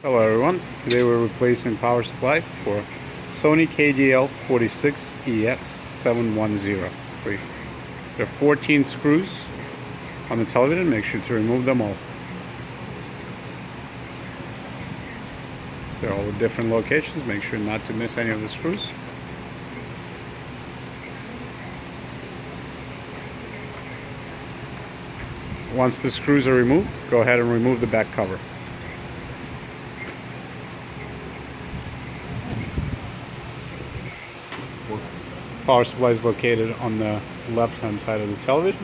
Hello everyone, today we're replacing power supply for Sony KDL 46EX710. There are 14 screws on the television, make sure to remove them all. They're all at different locations, make sure not to miss any of the screws. Once the screws are removed, go ahead and remove the back cover. Power supply is located on the left hand side of the television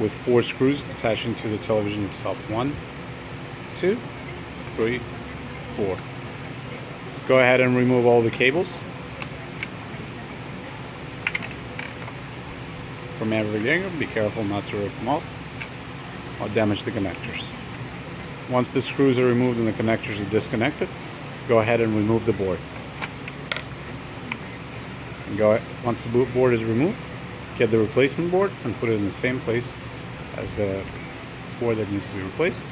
with 4 screws attaching to the television itself. 1, 2, 3, 4. Let's go ahead and remove all the cables from every angle. Be careful not to rip them off or damage the connectors. Once the screws are removed and the connectors are disconnected, go ahead and remove the board. Once the board is removed, get the replacement board and put it in the same place as the board that needs to be replaced.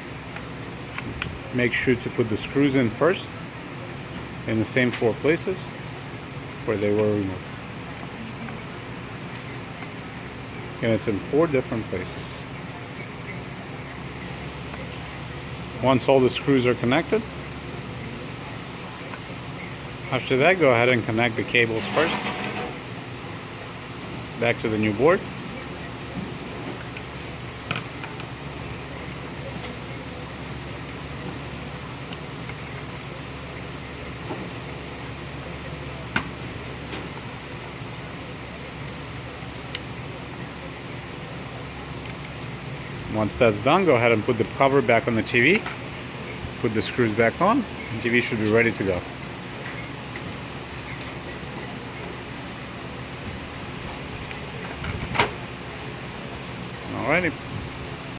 Make sure to put the screws in first in the same 4 places where they were removed. And it's in 4 different places. Once all the screws are connected, after that go ahead and connect the cables first back to the new board. Once that's done, go ahead and put the cover back on the TV, put the screws back on, and the TV should be ready to go. Alrighty.